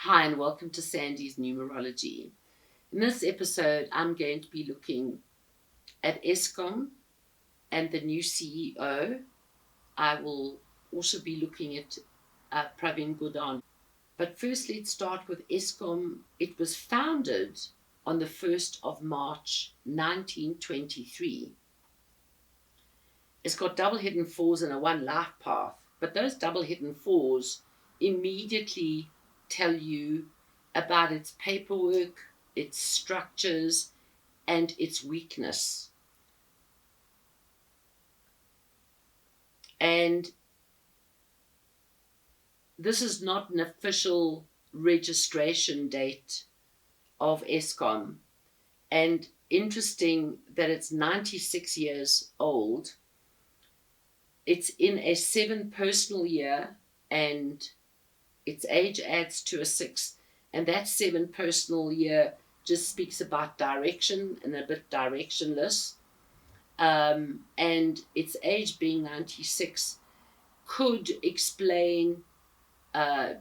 Hi and welcome to Sandy's Numerology. In this episode, I'm going to be looking at Eskom and the new CEO. I will also be looking at Pavan Gordhan. But first, let's start with Eskom. It was founded on the 1st of March 1923. It's got double hidden fours and a one life path, but those double hidden fours immediately tell you about its paperwork, its structures, and its weakness. And this is not an official registration date of Eskom. And interesting that it's 96 years old. It's in a 7 personal year, and its age adds to a 6. And that 7 personal year just speaks about direction and a bit directionless. And its age being 96 could explain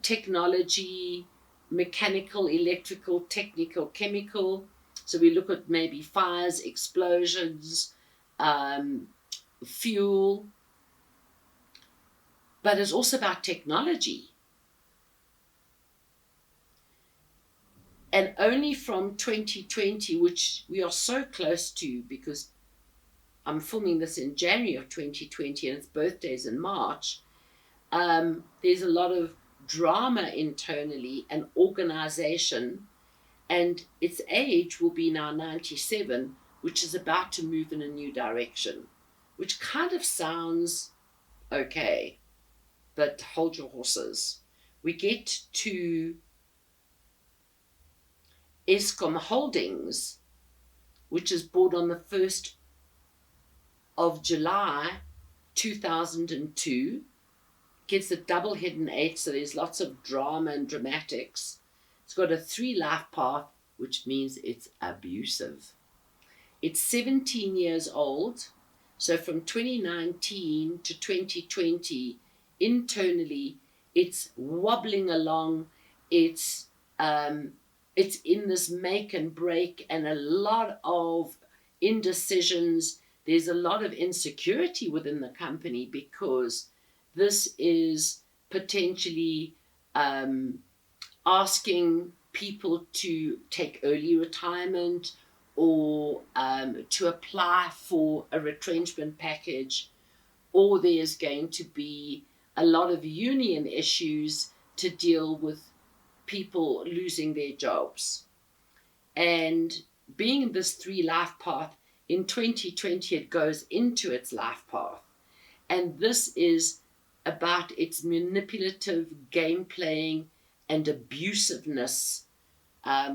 technology, mechanical, electrical, technical, chemical. So we look at maybe fires, explosions, fuel. But it's also about technology. And only from 2020, which we are so close to because I'm filming this in January of 2020 and its birthday's in March, there's a lot of drama internally and organization, and its age will be now 97, which is about to move in a new direction, which kind of sounds okay, but hold your horses. We get to Eskom Holdings, which is bought on the 1st of July 2002, gets a double hidden 8, so there's lots of drama and dramatics. It's got a 3 life path, which means it's abusive. It's 17 years old, so from 2019 to 2020, internally, it's wobbling along. It's in this make and break and a lot of indecisions. There's a lot of insecurity within the company because this is potentially asking people to take early retirement or to apply for a retrenchment package, or there's going to be a lot of union issues to deal with people losing their jobs. And being in this 3 life path, in 2020 it goes into its life path. And this is about its manipulative game playing and abusiveness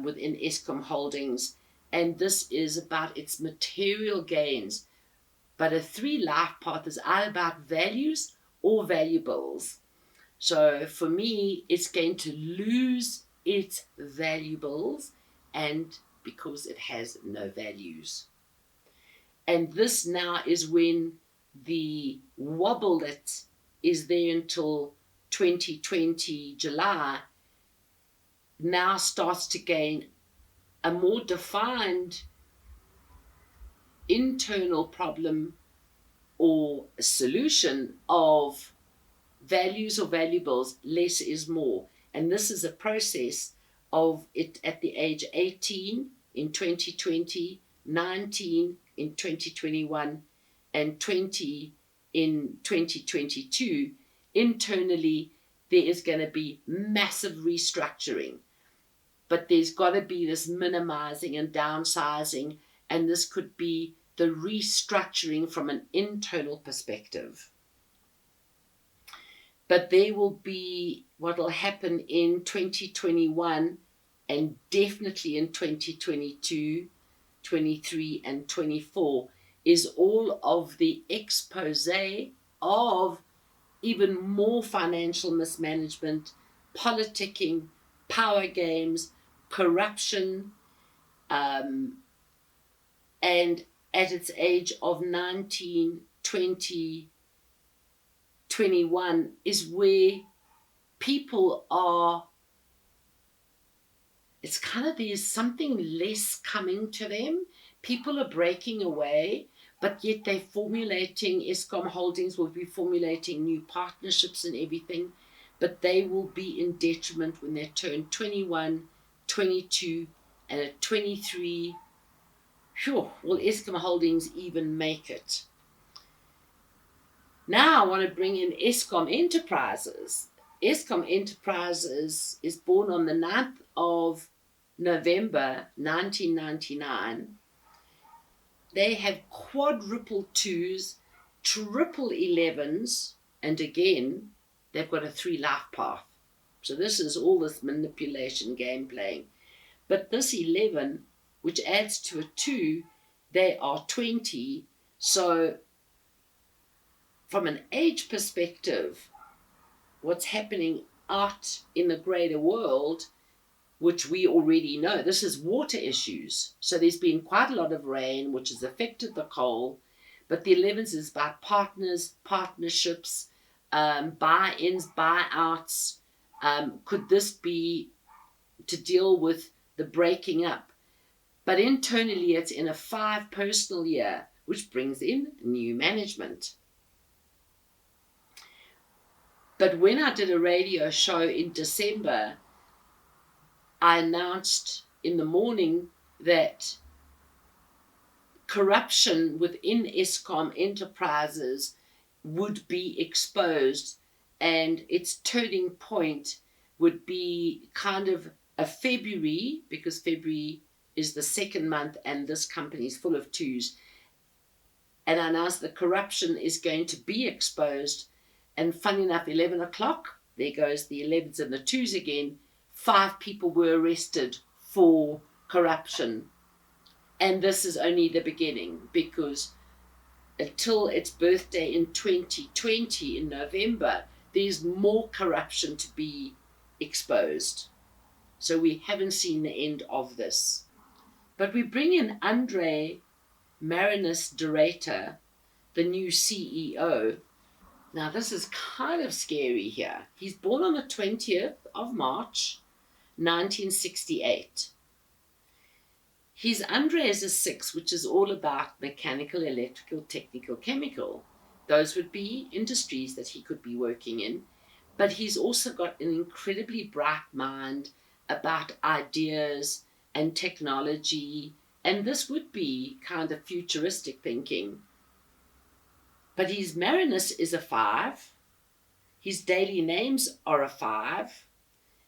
within Eskom Holdings. And this is about its material gains. But a 3 life path is either about values or valuables. So for me, it's going to lose its valuables, and because it has no values. And this now is when the wobble that is there until 2020 July now starts to gain a more defined internal problem or a solution of values or valuables. Less is more. And this is a process of it at the age 18 in 2020, 19 in 2021, and 20 in 2022. Internally, there is going to be massive restructuring. But there's got to be this minimizing and downsizing, and this could be the restructuring from an internal perspective. But there will be what will happen in 2021 and definitely in 2022, 23 and 24 is all of the expose of even more financial mismanagement, politicking, power games, corruption, and at its age of 19, 20, 21 is where people are it's kind of, there's something less coming to them. People are breaking away, but yet they're formulating, Eskom Holdings will be formulating new partnerships and everything, but they will be in detriment when they turn 21, 22, and at 23, sure, will Eskom Holdings even make it? Now I want to bring in Eskom Enterprises. Eskom Enterprises is born on the 9th of November 1999. They have quadruple twos, triple 11s, and again, they've got a 3 life path. So this is all this manipulation game playing. But this 11, which adds to a 2, they are 20. So from an age perspective, what's happening out in the greater world, which we already know, this is water issues. So there's been quite a lot of rain, which has affected the coal, but the 11s is about partners, partnerships, buy-ins, buyouts. Could this be to deal with the breaking up? But internally, it's in a 5 personal year, which brings in new management. But when I did a radio show in December, I announced in the morning that corruption within Eskom Enterprises would be exposed, and its turning point would be kind of a February, because February is the 2nd month and this company is full of 2s. And I announced the corruption is going to be exposed. And funny enough, 11 o'clock, there goes the 11s and the 2s again. 5 people were arrested for corruption. And this is only the beginning, because until its birthday in 2020, in November, there's more corruption to be exposed. So we haven't seen the end of this. But we bring in Andre Marinus de Ruyter, the new CEO. Now, this is kind of scary here. He's born on the 20th of March, 1968. His Andre is a 6, which is all about mechanical, electrical, technical, chemical. Those would be industries that he could be working in. But he's also got an incredibly bright mind about ideas and technology. And this would be kind of futuristic thinking. But his Marinus is a 5. His daily names are a 5.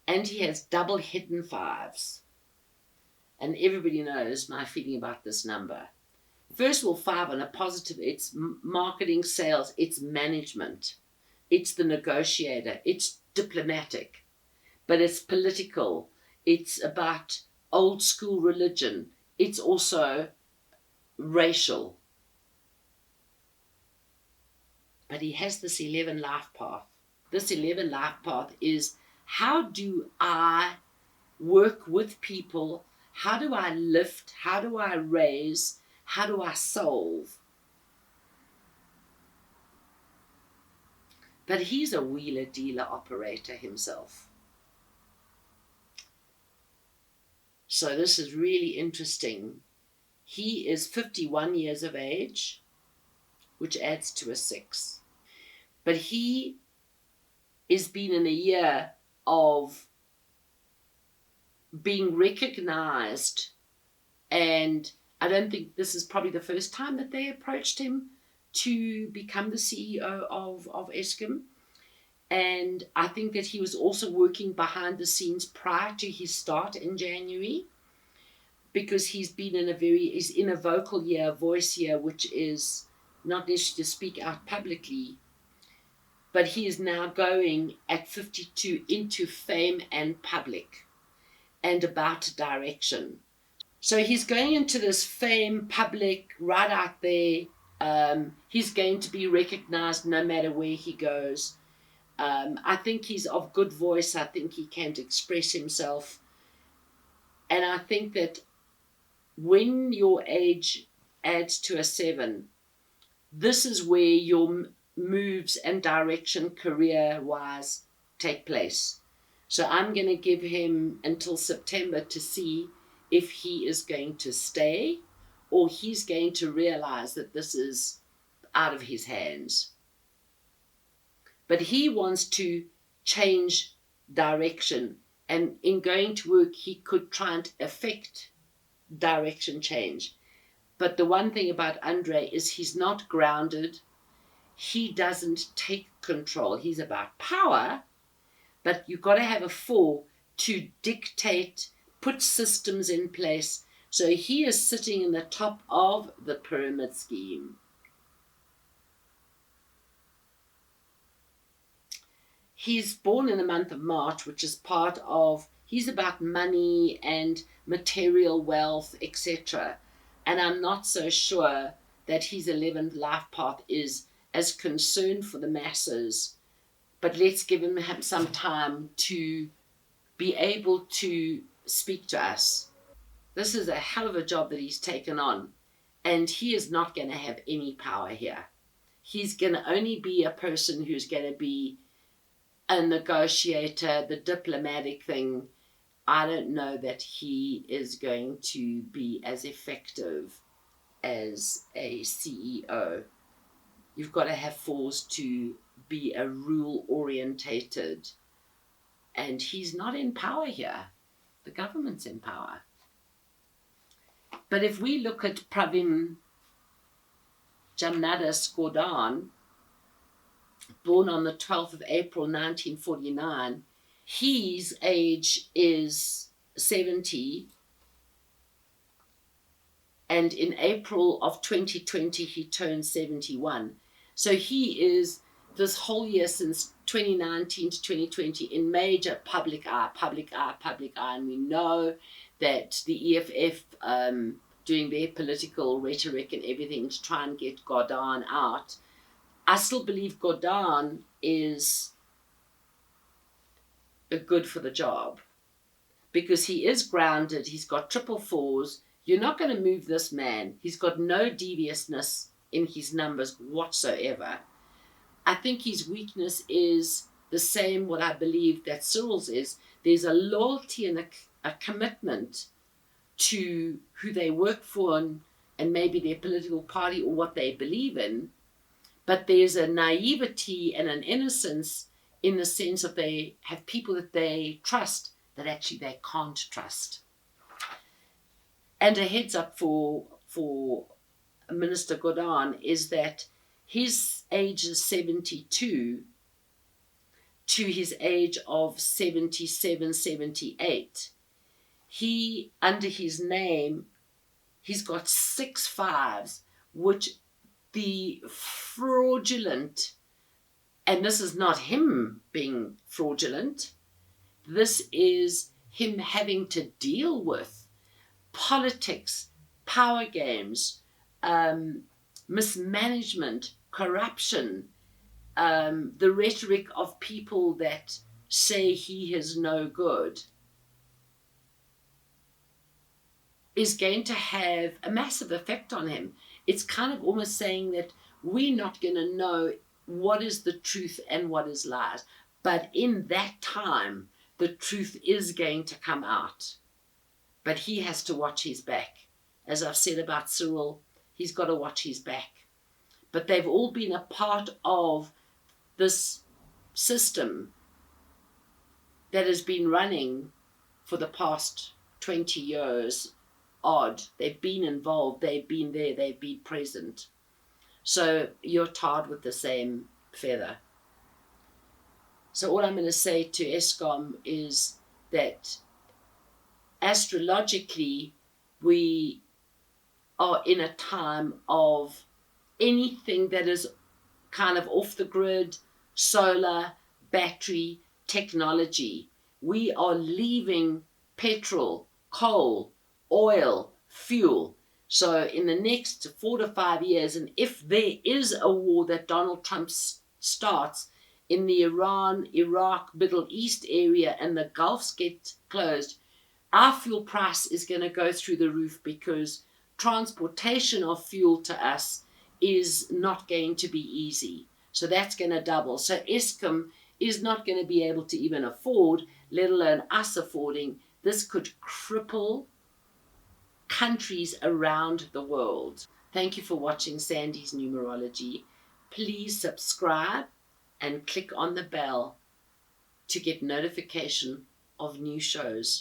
And he has double hidden 5s. And everybody knows my feeling about this number. First of all, 5 on a positive, it's marketing, sales, it's management. It's the negotiator, it's diplomatic. But it's political. It's about old school religion. It's also racial. But he has this 11 life path. This 11 life path is, how do I work with people? How do I lift? How do I raise? How do I solve? But he's a wheeler-dealer operator himself. So this is really interesting. He is 51 years of age, which adds to a 6. But he has been in a year of being recognized, and I don't think this is probably the first time that they approached him to become the CEO of Eskom. And I think that he was also working behind the scenes prior to his start in January, because he's been he's in a vocal year, voice year, which is not necessarily to speak out publicly, but he is now going at 52 into fame and public and about direction. So he's going into this fame, public, right out there. He's going to be recognized no matter where he goes. I think he's of good voice. I think he can express himself. And I think that when your age adds to a 7, this is where your moves and direction career-wise take place. So I'm going to give him until September to see if he is going to stay or he's going to realize that this is out of his hands. But he wants to change direction, and in going to work he could try and affect direction change. But the one thing about Andre is he's not grounded. He doesn't take control. He's about power, but you've got to have a 4 to dictate, put systems in place. So he is sitting in the top of the pyramid scheme. He's born in the month of March, which is part of, he's about money and material wealth, etc. And I'm not so sure that his 11th life path is as concerned for the masses. But let's give him some time to be able to speak to us. This is a hell of a job that he's taken on. And he is not going to have any power here. He's going to only be a person who's going to be a negotiator, the diplomatic thing. I don't know that he is going to be as effective as a CEO. You've got to have 4s to be a rule-orientated. And he's not in power here. The government's in power. But if we look at Pravin Gordhan, born on the 12th of April 1949, his age is 70, and in April of 2020 he turned 71. So he is this whole year since 2019 to 2020 in major public eye, and we know that the EFF doing their political rhetoric and everything to try and get Gordhan out. I still believe Gordhan is good for the job because he is grounded. He's got 444s. You're not going to move this man. He's got no deviousness in his numbers whatsoever. I think his weakness is the same what I believe that Cyril's is. There's a loyalty and a commitment to who they work for and maybe their political party or what they believe in. But there's a naivety and an innocence in the sense of they have people that they trust that actually they can't trust. And a heads up for Minister Gordhan is that his age is 72 to his age of 77, 78. He, under his name, he's got 6 5s, which the fraudulent, and this is not him being fraudulent, this is him having to deal with politics, power games, mismanagement, corruption, the rhetoric of people that say he is no good, is going to have a massive effect on him. It's kind of almost saying that we're not going to know what is the truth and what is lies. But in that time, the truth is going to come out. But he has to watch his back. As I've said about Cyril, he's got to watch his back. But they've all been a part of this system that has been running for the past 20 years odd. They've been involved, they've been there, they've been present. So you're tarred with the same feather. So all I'm going to say to Eskom is that astrologically we are in a time of anything that is kind of off the grid, solar, battery, technology. We are leaving petrol, coal, oil, fuel. So in the next 4 to 5 years, and if there is a war that Donald Trump starts in the Iran, Iraq, Middle East area and the Gulfs get closed, our fuel price is going to go through the roof because transportation of fuel to us is not going to be easy. So that's going to double. So Eskom is not going to be able to even afford, let alone us affording. This could cripple countries around the world. Thank you for watching Sandy's Numerology. Please subscribe and click on the bell to get notification of new shows.